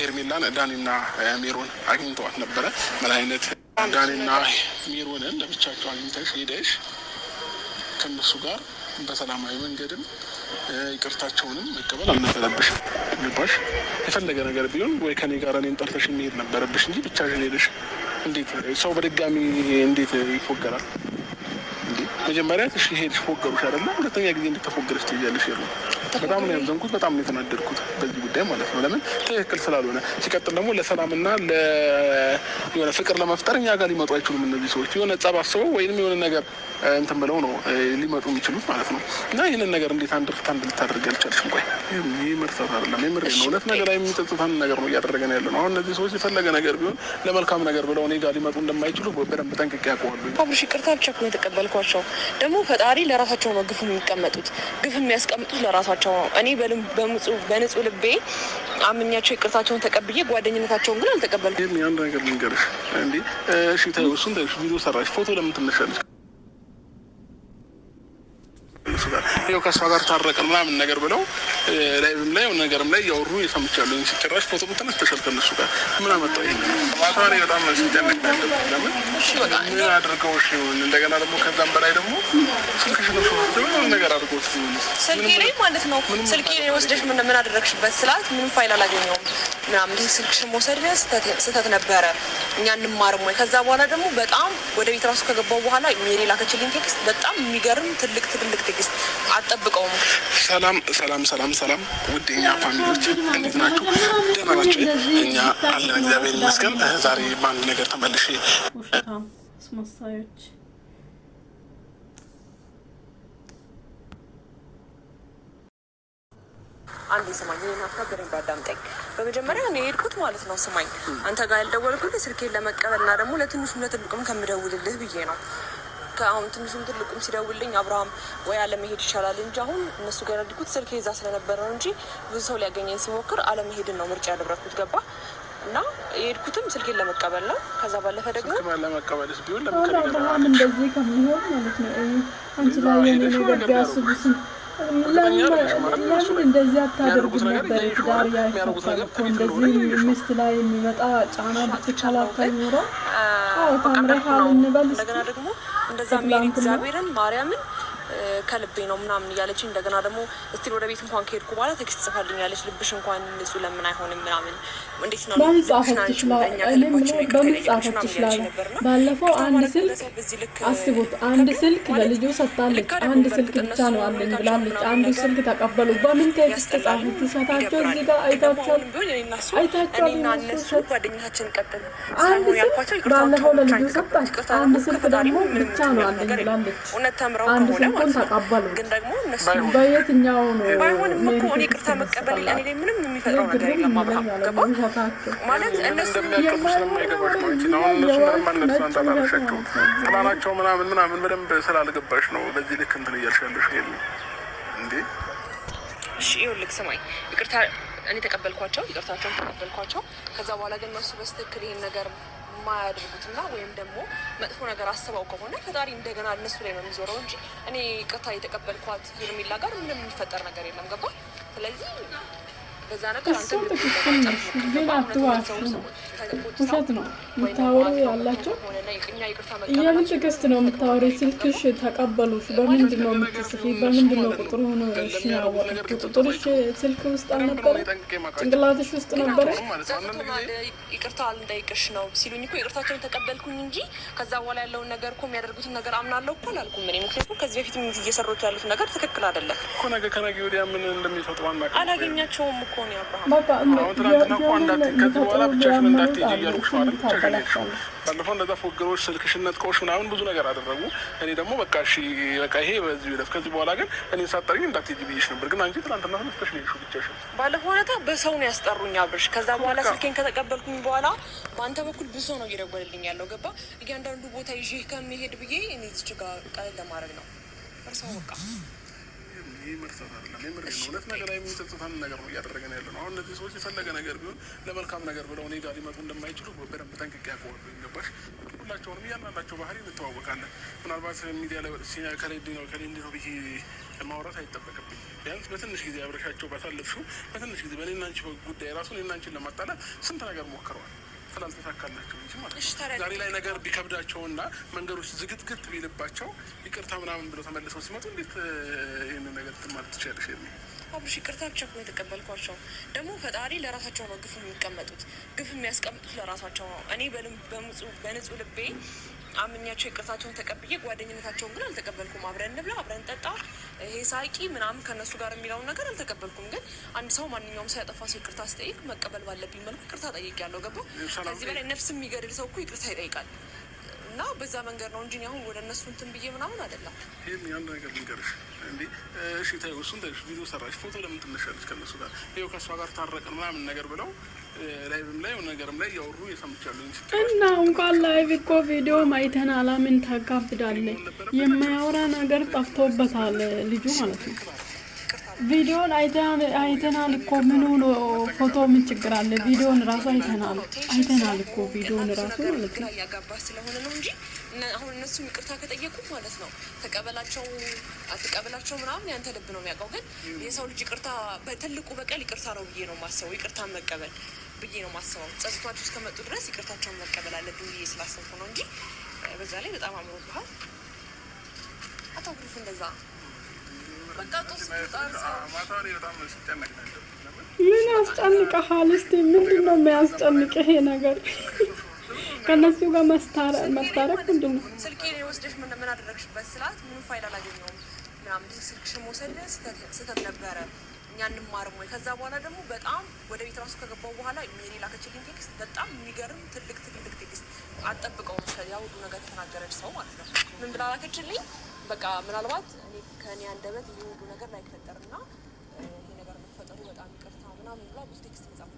ሄርሜላን ዳኒና ሜሮን አግኝተዋት ነበረ። ምን አይነት ዳኒና ሜሮንን ለብቻቸው አግኝተሽ ሄደሽ ከነሱ ጋር በሰላማዊ መንገድም ይቅርታቸውንም መቀበል አልነበረብሽም። ገባሽ? የፈለገ ነገር ቢሆን ወይ ከኔ ጋር እኔን ጠርተሽ መሄድ ነበረብሽ እንጂ ብቻሽን ሄደሽ እንዴት ሰው በድጋሚ እንዴት ይፎገራል? መጀመሪያ እሺ ሄድሽ ፎገሩሽ አይደለ? ሁለተኛ ጊዜ እንድትፎገርሽ ትይያለሽ ይሉ በጣም ነው ያዘንኩት። በጣም ነው የተናደድኩት በዚህ ጉዳይ ማለት ነው። ለምን ትክክል ስላልሆነ ሲቀጥል ደግሞ ለሰላምና የሆነ ፍቅር ለመፍጠር እኛ ጋር ሊመጡ አይችሉም እነዚህ ሰዎች። የሆነ ጸብ አስበው ወይም የሆነ ነገር እንትን ብለው ነው ሊመጡ የሚችሉት ማለት ነው። እና ይህንን ነገር እንዴት አንድ ልታደርግ አልቻልሽም? ቆይ ይህ መርሳት አይደለም የምር ነው። ሁለት ነገር ላይ የሚጸጽታን ነገር ነው እያደረገን ያለ ነው። አሁን እነዚህ ሰዎች የፈለገ ነገር ቢሆን ለመልካም ነገር ብለው እኔ ጋር ሊመጡ እንደማይችሉ በደንብ ጠንቅቄ ያውቀዋሉ። አብርሽ ይቅርታ ብቻ ነው የተቀበልኳቸው። ደግሞ ፈጣሪ ለራሳቸው ነው ግፍ የሚቀመጡት፣ ግፍ የሚያስቀምጡት ለራሳቸው ነው። እኔ በንጹህ ልቤ አምኛቸው ይቅርታቸውን ተቀብዬ ጓደኝነታቸውን ግን አልተቀበልኩም። አንድ ነገር ልንገርሽ እንዴ፣ እሺ ተይው፣ እሱን ተይው። ቪዲዮ ሰራሽ፣ ፎቶ ለምን ትነሻለሽ? ይኸው ከእሷ ጋር ታረቅን ምናምን ነገር ብለው ላይቭም ላይ ነገርም ላይ እያወሩ የሰምቻለሁ። ሲጨራሽ ፎቶ ብትነስ ተሸልከ እነሱ ጋር ምን አመጣው? ይሄ ማታ ላይ በጣም ሲጨነቅ ለምን ምን አድርገው እሺ። እንደገና ደግሞ ከዛም በላይ ደግሞ ስልክሽ ነው ነገር አድርገው ስልኬ ላይ ማለት ነው። ስልኬ ላይ ወስደሽ ምን አደረግሽበት ስላት ምንም ፋይል አላገኘውም ምናምን። ስልክሽን መውሰድ ስህተት ነበረ፣ እኛ እንማርም ወይ። ከዛ በኋላ ደግሞ በጣም ወደ ቤት ራሱ ከገባው በኋላ ሜሪ ላከችልኝ ቴክስት፣ በጣም የሚገርም ትልቅ ቴክስት አጠብቀውም። ሰላም ውድኛ ፋሚሊዎች እንዴት ናችሁ? ደህና ናችሁ? እኛ አለን እግዚአብሔር ይመስገን። ዛሬ በአንድ ነገር ተመልሼ አስመሳዮች አንዴ ስማኝ፣ ይሄን ሀሳብ በደንብ አዳምጠኝ። በመጀመሪያ እኔ የሄድኩት ማለት ነው ስማኝ፣ አንተ ጋር ያልደወልኩልህ ስልኬን ለመቀበልና ደግሞ ለትንሹም ለትልቁም ከምደውልልህ ብዬ ነው። አሁን ትንሹም ትልቁም ሲደውልልኝ አብርሃም ወይ አለመሄድ ይሻላል እንጂ አሁን እነሱ ጋር ያደረኩት ስልክ ይዛ ስለነበረ ነው እንጂ ብዙ ሰው ሊያገኘኝ ሲሞክር አለመሄድን ነው ምርጫ ያደረኩት። ገባ? እና የሄድኩትም ስልኬን ለመቀበል ነው። ከዛ ባለፈ ደግሞ ለመቀበልስ ቢሆን አብርሃም እንደዚህ ከሚሆን ማለት ነው አንቺ ላይ የኔ ነገር ቢያስቡስ ለምን እንደዚህ አታደርጉም ነበር? ትዳር ያይፈታል እኮ እንደዚህ ሚስት ላይ የሚመጣ ጫና ብትከላከል ኖሮ ተምረሃል እንበል። እንደገና ደግሞ እንደዛ ሜሪ እግዚአብሔርን ማርያምን ከልቤ ነው ምናምን እያለች እንደገና ደግሞ እስቲል ወደ ቤት እንኳን ከሄድኩ በኋላ ቴክስት ጽፋልኛለች። ልብሽ እንኳን ንጹህ ለምን አይሆንም ምናምን እንዴት ነው በመጻፈት ይችላል። ባለፈው አንድ ስልክ አስቡት፣ አንድ ስልክ ለልጁ ሰጣለች። አንድ ስልክ ብቻ ነው አለኝ ብላለች። አንዱ ስልክ ተቀበሉ። በምን ቴክስት ጻፈች? ሰታቸው እዚህ ጋር አይታችኋል። ጓደኛችን ቀጥል። አንድ ስልክ ባለፈው ለልጁ ሰጣች። አንድ ስልክ ደግሞ ብቻ ነው አለኝ ብላለች። አንድ ስልኩን ተቀበሉ። ግን ደግሞ እነሱ በየትኛው ነው ባይሆንም እኮ እኔ ይቅርታ መቀበል እኔ ላይ ምንም የሚፈጥረው ነገር የለም። አብርሃም ገባ ማለት እነሱ ጥላናቸው ምናምን በደንብ ስላልገባሽ ነው በዚህ ልክ እንትን እያልሻለሽ እንዴ? እሺ ይኸውልህ ስማኝ፣ ይቅርታ እኔ ተቀበልኳቸው፣ ይቅርታቸውን ተቀበልኳቸው። ከዛ በኋላ ግን እነሱ በስትክክል ይሄን ነገር ማያደርጉትና ወይም ደግሞ መጥፎ ነገር አስበው ከሆነ ፈጣሪ እንደገና እነሱ ላይ ነው የሚዞረው እንጂ እኔ ይቅርታ የተቀበልኳት ሄርሜላ ጋር ምንም የሚፈጠር ነገር የለም። ገባ? ስለዚህ በዛ ነገር አንተ ግን አትዋሹ። ውሸት ነው የምታወሩ ያላቸው። የምን ትዕግስት ነው የምታወሪ? ስልክሽ ተቀበሉሽ። በምንድን ነው የምትጽፊ? በምንድን ነው ቁጥሩ ሆኖ ያወቅሽ? ቁጥርሽ ስልክ ውስጥ አልነበረ? ጭንቅላትሽ ውስጥ ነበረ? ይቅርታ አልጠይቅሽ ነው ሲሉኝ እኮ ይቅርታቸውን ተቀበልኩኝ እንጂ ከዛ በኋላ ያለውን ነገር እኮ የሚያደርጉትን ነገር አምናለሁ እኮ አላልኩም እኔ። ምክንያቱም ከዚህ በፊት እየሰሩት ያሉት ነገር ትክክል አይደለም እኮ። ነገ ከነገ ወዲያ ምን እንደሚፈጥሩ አላገኛቸውም እኮ ነው አብርሃም። ባለፈው እንደዛ ፎገሮች ስልክሽን ነጥቀውሽ ምናምን ብዙ ነገር አደረጉ። እኔ ደግሞ በቃ እሺ በቃ ይሄ በዚህ ይለፍ፣ ከዚህ በኋላ ግን እኔ ሳጠርኝ እንዳትሄጂ ብዬሽ ነበር። ግን አንቺ ትናንትና ተነስተሽ ነው ብቻሽን። ባለፈው ሁኔታ በሰው ነው ያስጠሩኝ አብርሽ። ከዛ በኋላ ስልኬን ከተቀበልኩኝ በኋላ በአንተ በኩል ብዙ ነው እየደወለልኝ ያለው። ገባ? እያንዳንዱ ቦታ ይዤ ከመሄድ ብዬ እኔ እዚህ ጋር ቃል ለማድረግ ነው እርሰው በቃ ይሄ መርሳት አይደለም። የምር ነው እውነት ነገር ላይ የሚጸጽታን ነገር ነው እያደረገን ያለ ነው። አሁን እነዚህ ሰዎች የፈለገ ነገር ቢሆን ለመልካም ነገር ብለው እኔ ጋር ሊመጡ እንደማይችሉ በደንብ ጠንቅቄ ያውቀዋለሁ። ገባሽ? ሁላቸውንም እያንዳንዳቸው ባህሪ እንተዋወቃለን። ምናልባት ሚዲያ ላይ ወጥቼ ከሌንዲ ነው ብዬ ማውራት አይጠበቅብኝ። ቢያንስ በትንሽ ጊዜ አብረሻቸው ባሳለፍሽው በትንሽ ጊዜ በእኔና አንቺ ጉዳይ ራሱ እኔና አንቺን ለማጣላት ስንት ነገር ሞክረዋል። ስላልተሳካላቸው እንጂ ማለት ነው። ዛሬ ላይ ነገር ቢከብዳቸውና መንገዶች ዝግትግት ቢልባቸው ይቅርታ ምናምን ብለው ተመልሰው ሲመጡ እንዴት ይህንን ነገር ማለት ትችላለሽ? አብርሽ ይቅርታ ብቻ እኮ የተቀበልኳቸው ደግሞ ፈጣሪ ለራሳቸው ነው ግፍ የሚቀመጡት። ግፍ የሚያስቀምጡት ለራሳቸው ነው። እኔ በንጹህ ልቤ አምኛቸው ይቅርታቸውን ተቀብዬ ጓደኝነታቸውን ግን አልተቀበልኩም። አብረን እንብላ፣ አብረን እንጠጣ፣ ይሄ ሳቂ ምናምን ከእነሱ ጋር የሚለውን ነገር አልተቀበልኩም። ግን አንድ ሰው ማንኛውም ሰው ያጠፋ ሰው ይቅርታ ስጠይቅ መቀበል ባለብኝ መልኩ ይቅርታ ጠይቄያለሁ። ገባ? ከዚህ በላይ ነፍስ የሚገድል ሰው እኮ ይቅርታ ይጠይቃል። እና በዛ መንገድ ነው እንጂ አሁን ወደ እነሱ እንትን ብዬ ምናምን አይደለም። ይህን አንድ ነገር ልንገርሽ እንዴ፣ እሺ ታዩ፣ እሱን ታዩሽ፣ ቪዲዮ ሰራሽ፣ ፎቶ ለምን ትነሻለች ከእነሱ ጋር? ይኸው ከእሷ ጋር ታረቅን ምናምን ነገር ብለው ላይቭም ላይ ነገርም ላይ እያወሩ የሰምቻለሁ። እና እንኳን ላይቭ እኮ ቪዲዮ አይተናል። ምን ታጋብዳለህ? የማያወራ ነገር ጠፍቶበታል ልጁ ማለት ነው። ቪዲዮን አይተናል እኮ ምን ሆኖ ፎቶ ምን ችግር አለ? ቪዲዮን ራሱ አይተናል እኮ ቪዲዮን ራሱ ማለት ነው። ያጋባ ስለሆነ ነው እንጂ አሁን እነሱ ይቅርታ ከጠየቁ ማለት ነው ተቀበላቸው አትቀበላቸው ምናምን ያንተ ልብ ነው የሚያውቀው። ግን የሰው ልጅ ይቅርታ በትልቁ በቀል ይቅርታ ነው ብዬ ነው ማስበው። ይቅርታ መቀበል ብዬ ነው ማስበው። ጸጽቷቸው እስከመጡ ድረስ ይቅርታቸውን መቀበል አለብኝ ብዬ ስላሰብኩ ነው እንጂ በዛ ላይ በጣም አምሮብሃል። አታውቅፍ እንደዛ ምን ያስጨንቅሃል? እስቲ ምንድን ነው የሚያስጨንቅህ ነገር? ከነሱ ጋር መታረቅ ምንድን ነው? ስልኬን ወስደሽ ምን አደረግሽበት ስላት ምንም ፋይል አላገኘሁም ምናምን ስልክሽን መውሰድ ስህተት ነበረ፣ እኛ እንማርም ወይ? ከዛ በኋላ ደግሞ በጣም ወደ ቤት ራሱ ከገባው በኋላ ሜሪ ላከችልኝ ቴክስት፣ በጣም የሚገርም ትልቅ ቴክስት አጠብቀውም ያ ሁሉ ነገር የተናገረች ሰው ማለት ነው። ምን ብላ ላከችልኝ? በቃ ምናልባት ከእኔ አንደበት ይሄ ሁሉ ነገር ላይፈጠርና ይሄ ነገር መፈጠሩ በጣም ይቅርታ ምናምን ብላ ብዙ ቴክስት መጻፍ